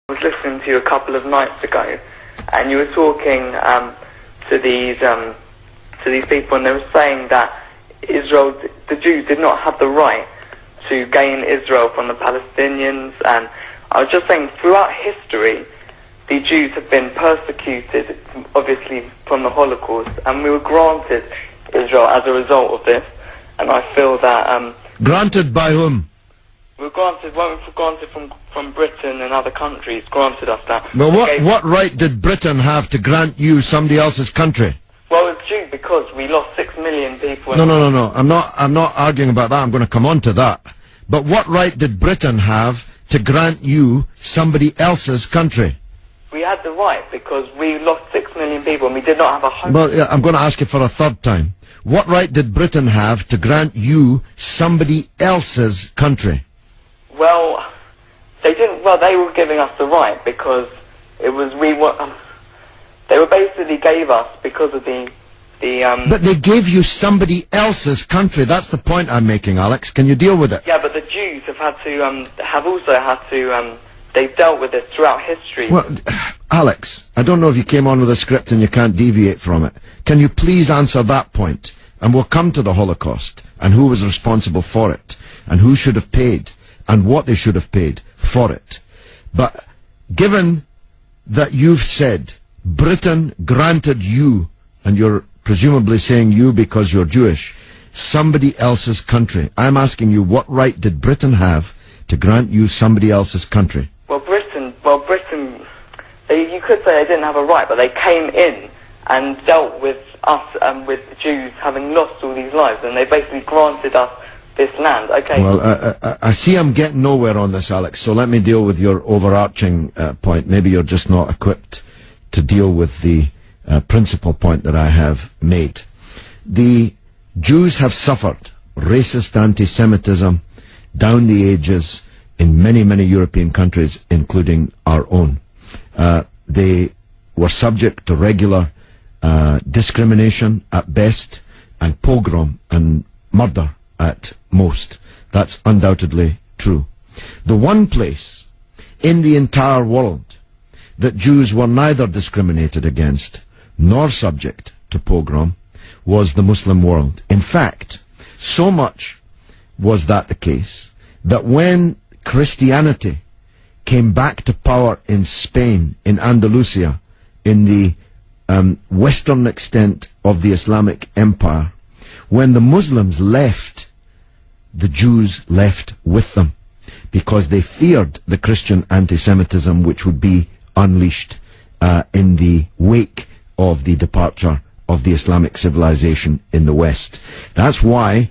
I was listening to you a couple of nights ago, and you were talking to these people, and they were saying that Israel, the Jews, did not have the right to gain Israel from the Palestinians. And I was just saying, throughout history, the Jews have been persecuted, obviously from the Holocaust, and we were granted Israel as a result of this. And I feel that granted by whom? We were granted from Britain and other countries granted us that. Well, what right did Britain have to grant you somebody else's country? Well, it's due because we lost 6 million people. No. I'm not arguing about that. I'm going to come on to that. But what right did Britain have to grant you somebody else's country? We had the right because we lost 6 million people and we did not have a home. Well, yeah, I'm going to ask you for a third time. What right did Britain have to grant you somebody else's country? Well, they didn't. Well, they were giving us the right because it was they were basically gave us because of the. But they gave you somebody else's country. That's the point I'm making, Alex. Can you deal with it? Yeah, but the Jews have had to have also had to. They've dealt with this throughout history. Well, Alex, I don't know if you came on with a script and you can't deviate from it. Can you please answer that point? And we'll come to the Holocaust and who was responsible for it and who should have paid and what they should have paid for it. But given that you've said Britain granted you, and you're presumably saying you because you're Jewish, somebody else's country, I'm asking you, what right did Britain have to grant you somebody else's country? Britain, you could say they didn't have a right, but they came in and dealt with us and with the Jews having lost all these lives, and they basically granted us this land. Okay. Well, I see I'm getting nowhere on this, Alex, so let me deal with your overarching point. Maybe you're just not equipped to deal with the principal point that I have made. The Jews have suffered racist anti-Semitism down the ages in many, many European countries, including our own. They were subject to regular discrimination at best, and pogrom and murder at most. That's undoubtedly true. The one place in the entire world that Jews were neither discriminated against nor subject to pogrom was the Muslim world. In fact, so much was that the case that when Christianity came back to power in Spain, in Andalusia, in the western extent of the Islamic Empire, when the Muslims left, the Jews left with them because they feared the Christian anti-Semitism which would be unleashed in the wake of the departure of the Islamic civilization in the West. That's why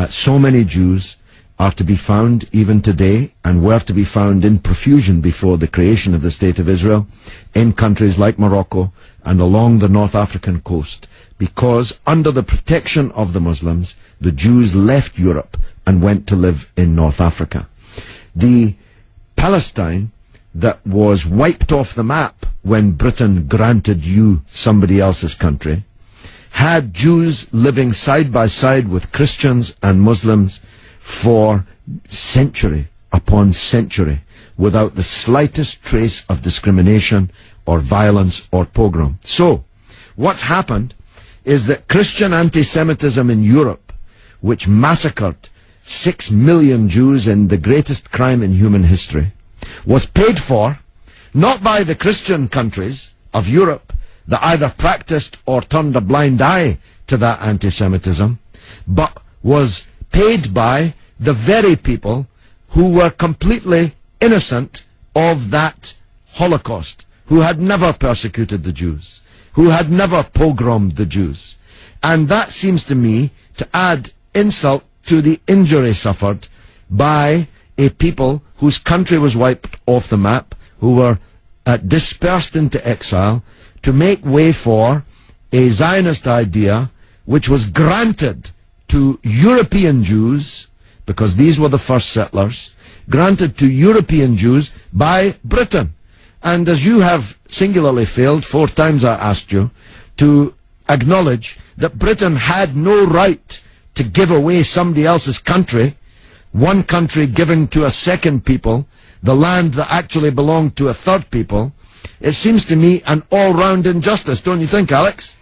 so many Jews are to be found even today, and were to be found in profusion before the creation of the State of Israel, in countries like Morocco and along the North African coast, because under the protection of the Muslims, the Jews left Europe and went to live in North Africa. The Palestine that was wiped off the map when Britain granted you somebody else's country had Jews living side by side with Christians and Muslims for century upon century without the slightest trace of discrimination or violence or pogrom. So, what's happened is that Christian anti-Semitism in Europe, which massacred 6 million Jews in the greatest crime in human history, was paid for not by the Christian countries of Europe that either practiced or turned a blind eye to that anti-Semitism, but was paid by the very people who were completely innocent of that Holocaust, who had never persecuted the Jews, who had never pogromed the Jews. And that seems to me to add insult to the injury suffered by a people whose country was wiped off the map, who were dispersed into exile, to make way for a Zionist idea which was granted to European Jews, because these were the first settlers, granted to European Jews by Britain. And as you have singularly failed, 4 times I asked you, to acknowledge that Britain had no right to give away somebody else's country, one country given to a second people the land that actually belonged to a third people, it seems to me an all-round injustice, don't you think, Alex?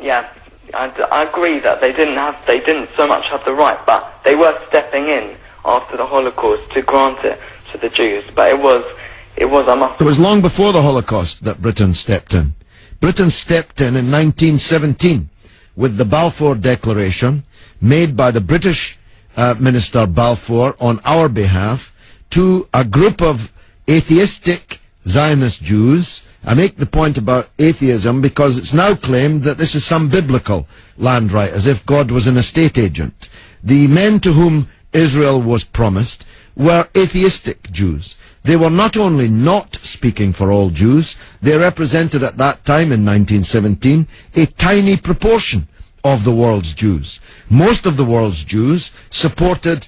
Yeah, I agree that they didn't so much have the right, but they were stepping in after the Holocaust to grant it to the Jews. But it was It was long before the Holocaust that Britain stepped in. Britain stepped in 1917 with the Balfour Declaration made by the British Minister Balfour on our behalf to a group of atheistic Zionist Jews. I make the point about atheism because it's now claimed that this is some biblical land right, as if God was an estate agent. The men to whom Israel was promised were atheistic Jews. They were not only not speaking for all Jews, they represented at that time in 1917 a tiny proportion of the world's Jews. Most of the world's Jews supported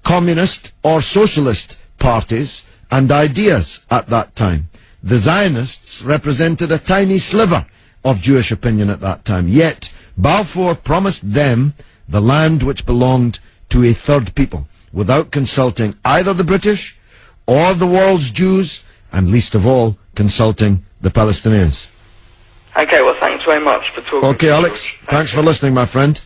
communist or socialist parties and ideas at that time. The Zionists represented a tiny sliver of Jewish opinion at that time. Yet Balfour promised them the land which belonged to a third people, without consulting either the British or the world's Jews, and least of all, consulting the Palestinians. Okay, well, thanks very much for talking. Okay, Alex, thanks for listening, my friend.